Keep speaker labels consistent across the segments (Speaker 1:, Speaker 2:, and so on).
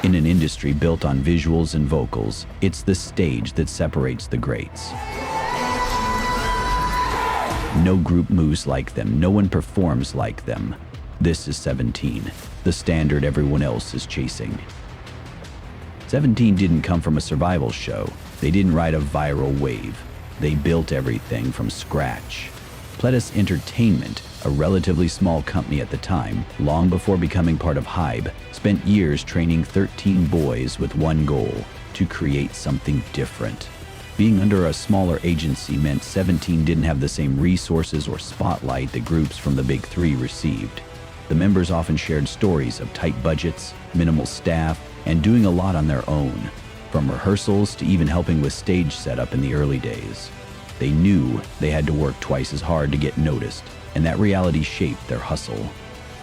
Speaker 1: In an industry built on visuals and vocals, it's the stage that separates the greats. No group moves like them, no one performs like them. This is 17, the standard everyone else is chasing. 17 didn't come from a survival show. They didn't ride a viral wave. They built everything from scratch. Pledis Entertainment, a relatively small company at the time, long before becoming part of Hybe, spent years training 13 boys with one goal: to create something different. Being under a smaller agency meant 17 didn't have the same resources or spotlight that groups from the big three received. The members often shared stories of tight budgets, minimal staff, and doing a lot on their own, from rehearsals to even helping with stage setup in the early days. They knew they had to work twice as hard to get noticed, and that reality shaped their hustle.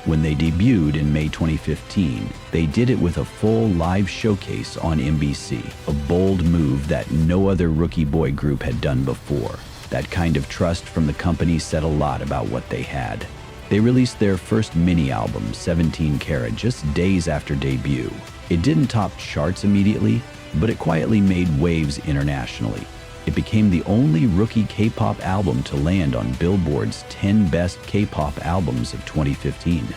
Speaker 1: When they debuted in May 2015, they did it with a full live showcase on MBC, a bold move that no other rookie boy group had done before. That kind of trust from the company said a lot about what they had. They released their first mini-album, 17 CARAT, just days after debut. It didn't top charts immediately, but it quietly made waves internationally. It became the only rookie K-pop album to land on Billboard's 10 Best K-pop Albums of 2015.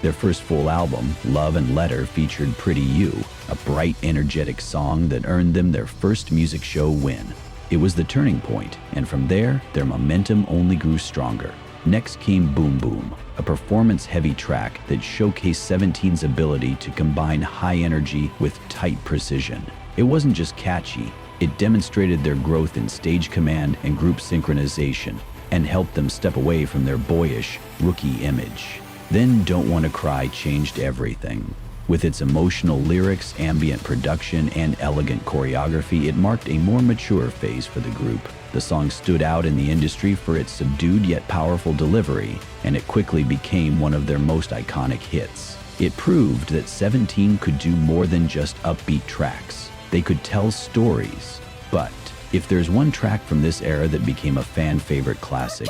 Speaker 1: Their first full album, Love and Letter, featured Pretty You, a bright, energetic song that earned them their first music show win. It was the turning point, and from there, their momentum only grew stronger. Next came Boom Boom, a performance-heavy track that showcased 17's ability to combine high energy with tight precision. It wasn't just catchy, it demonstrated their growth in stage command and group synchronization, and helped them step away from their boyish, rookie image. Then Don't Wanna Cry changed everything. With its emotional lyrics, ambient production, and elegant choreography, it marked a more mature phase for the group. The song stood out in the industry for its subdued yet powerful delivery, and it quickly became one of their most iconic hits. It proved that 17 could do more than just upbeat tracks. They could tell stories. But if there's one track from this era that became a fan-favorite classic,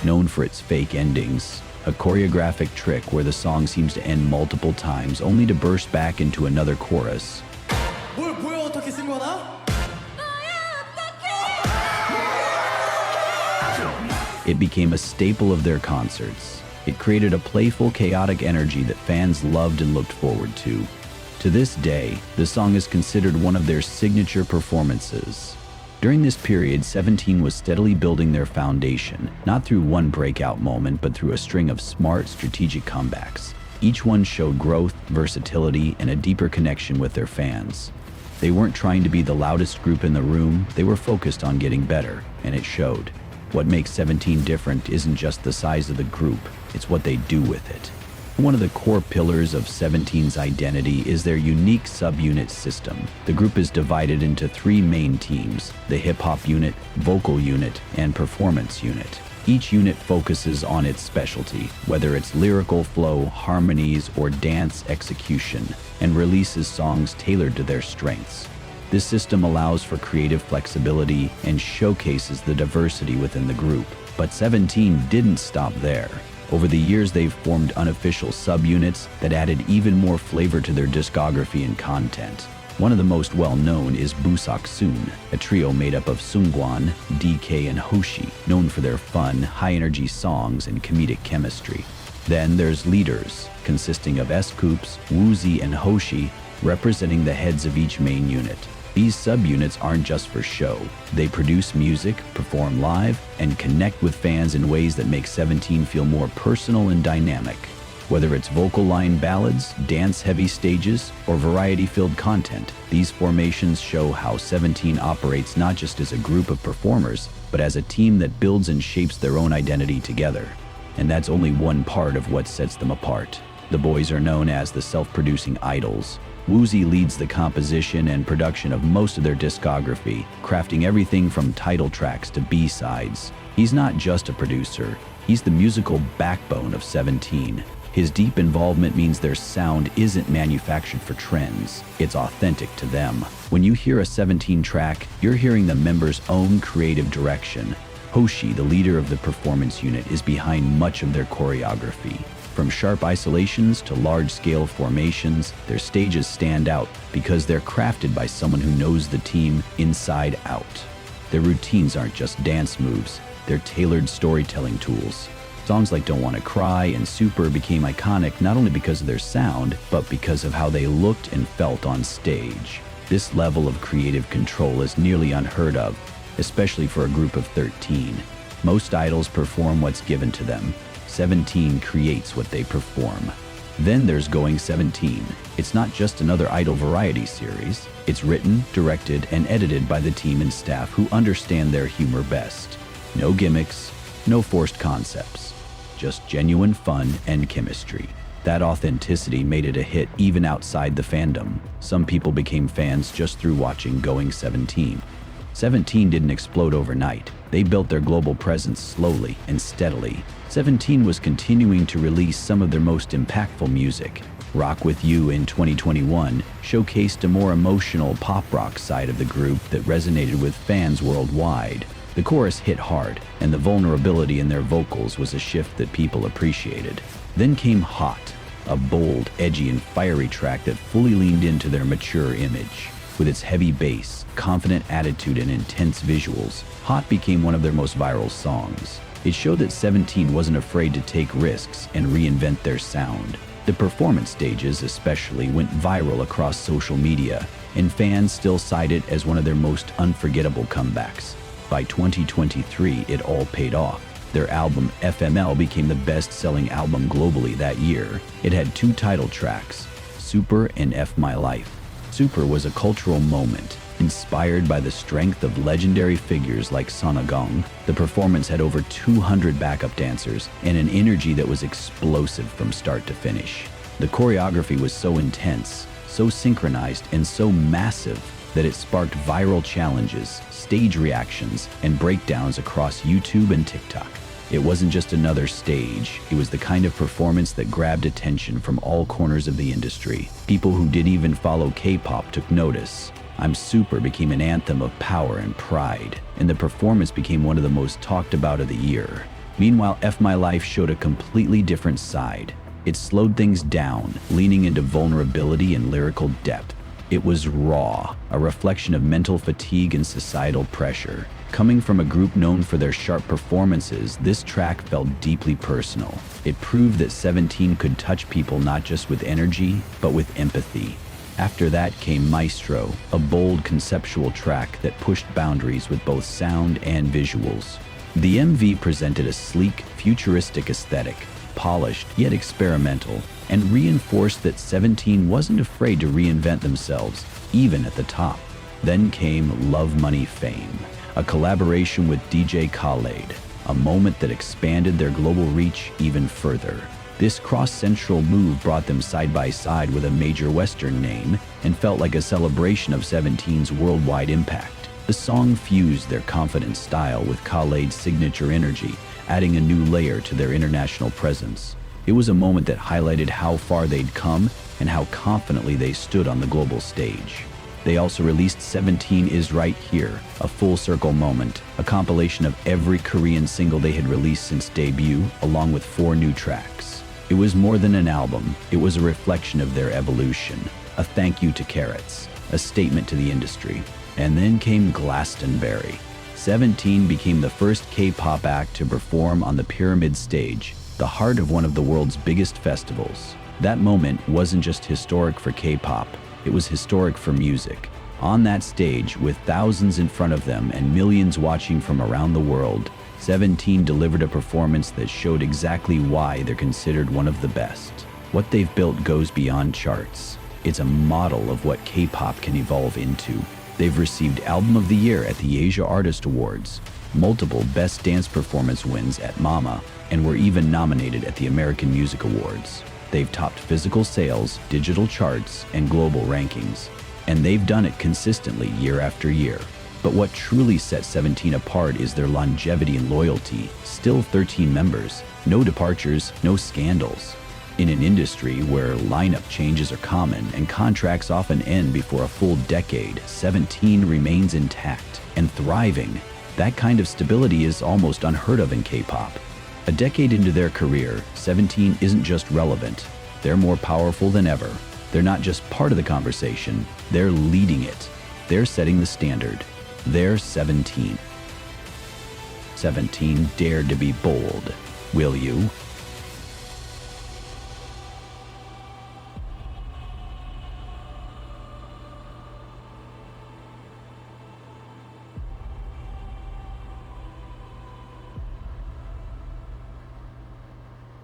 Speaker 1: known for its fake endings, a choreographic trick where the song seems to end multiple times only to burst back into another chorus. It became a staple of their concerts. It created a playful, chaotic energy that fans loved and looked forward to. To this day, the song is considered one of their signature performances. During this period, 17 was steadily building their foundation, not through one breakout moment, but through a string of smart, strategic comebacks. Each one showed growth, versatility, and a deeper connection with their fans. They weren't trying to be the loudest group in the room, they were focused on getting better, and it showed. What makes 17 different isn't just the size of the group, it's what they do with it. One of the core pillars of 17's identity is their unique subunit system. The group is divided into three main teams: the hip-hop unit, vocal unit, and performance unit. Each unit focuses on its specialty, whether it's lyrical flow, harmonies, or dance execution, and releases songs tailored to their strengths. This system allows for creative flexibility and showcases the diversity within the group. But 17 didn't stop there. Over the years, they've formed unofficial subunits that added even more flavor to their discography and content. One of the most well-known is Busaksoon, a trio made up of Seungkwan, DK, and Hoshi, known for their fun, high-energy songs and comedic chemistry. Then there's Leaders, consisting of scoups, woozi, and hoshi, representing the heads of each main unit. These subunits aren't just for show. They produce music, perform live, and connect with fans in ways that make 17 feel more personal and dynamic. Whether it's vocal line ballads, dance-heavy stages, or variety-filled content, these formations show how 17 operates not just as a group of performers, but as a team that builds and shapes their own identity together. And that's only one part of what sets them apart. The boys are known as the self-producing idols. Woozi leads the composition and production of most of their discography, crafting everything from title tracks to B-sides. He's not just a producer, he's the musical backbone of 17. His deep involvement means their sound isn't manufactured for trends, it's authentic to them. When you hear a 17 track, you're hearing the members' own creative direction. Hoshi, the leader of the performance unit, is behind much of their choreography. From sharp isolations to large-scale formations, their stages stand out because they're crafted by someone who knows the team inside out. Their routines aren't just dance moves, they're tailored storytelling tools. Songs like Don't Wanna Cry and Super became iconic not only because of their sound, but because of how they looked and felt on stage. This level of creative control is nearly unheard of, especially for a group of 13. Most idols perform what's given to them. 17 creates what they perform. Then there's Going 17. It's not just another idol variety series. It's written, directed, and edited by the team and staff who understand their humor best. No gimmicks, no forced concepts. Just genuine fun and chemistry. That authenticity made it a hit even outside the fandom. Some people became fans just through watching Going 17. 17 didn't explode overnight. They built their global presence slowly and steadily. 17 was continuing to release some of their most impactful music. Rock With You in 2021 showcased a more emotional pop rock side of the group that resonated with fans worldwide. The chorus hit hard, and the vulnerability in their vocals was a shift that people appreciated. Then came Hot, a bold, edgy, and fiery track that fully leaned into their mature image. With its heavy bass, confident attitude, and intense visuals, Hot became one of their most viral songs. It showed that 17 wasn't afraid to take risks and reinvent their sound. The performance stages especially went viral across social media, and fans still cite it as one of their most unforgettable comebacks. By 2023, it all paid off. Their album FML became the best-selling album globally that year. It had 2 title tracks, Super and F My Life. Super was a cultural moment, inspired by the strength of legendary figures like Sonagong. The performance had over 200 backup dancers and an energy that was explosive from start to finish. The choreography was so intense, so synchronized, and so massive that it sparked viral challenges, stage reactions, and breakdowns across YouTube and TikTok. It wasn't just another stage, it was the kind of performance that grabbed attention from all corners of the industry. People who didn't even follow K-pop took notice. I'm Super became an anthem of power and pride, and the performance became one of the most talked about of the year. Meanwhile, F My Life showed a completely different side. It slowed things down, leaning into vulnerability and lyrical depth. It was raw, a reflection of mental fatigue and societal pressure. Coming from a group known for their sharp performances, this track felt deeply personal. It proved that 17 could touch people not just with energy, but with empathy. After that came Maestro, a bold conceptual track that pushed boundaries with both sound and visuals. The MV presented a sleek, futuristic aesthetic, polished yet experimental, and reinforced that 17 wasn't afraid to reinvent themselves, even at the top. Then came Love Money Fame, a collaboration with DJ Khaled, a moment that expanded their global reach even further. This cross-central move brought them side by side with a major Western name and felt like a celebration of 17's worldwide impact. The song fused their confident style with Khaled's signature energy, adding a new layer to their international presence. It was a moment that highlighted how far they'd come and how confidently they stood on the global stage. They also released 17 Is Right Here, a full-circle moment, a compilation of every Korean single they had released since debut, along with 4 new tracks. It was more than an album, it was a reflection of their evolution, a thank you to CARAT, a statement to the industry. And then came Glastonbury. 17 became the first K-pop act to perform on the Pyramid stage, the heart of one of the world's biggest festivals. That moment wasn't just historic for K-pop, it was historic for music. On that stage, with thousands in front of them and millions watching from around the world, 17 delivered a performance that showed exactly why they're considered one of the best. What they've built goes beyond charts. It's a model of what K-pop can evolve into. They've received Album of the Year at the Asia Artist Awards, multiple Best Dance Performance wins at MAMA, and were even nominated at the American Music Awards. They've topped physical sales, digital charts, and global rankings. And they've done it consistently year after year. But what truly sets 17 apart is their longevity and loyalty. Still 13 members, no departures, no scandals. In an industry where lineup changes are common and contracts often end before a full decade, 17 remains intact and thriving. That kind of stability is almost unheard of in K-pop. A decade into their career, 17 isn't just relevant, they're more powerful than ever. They're not just part of the conversation, they're leading it. They're setting the standard. They're 17. 17 dared to be bold. Will you?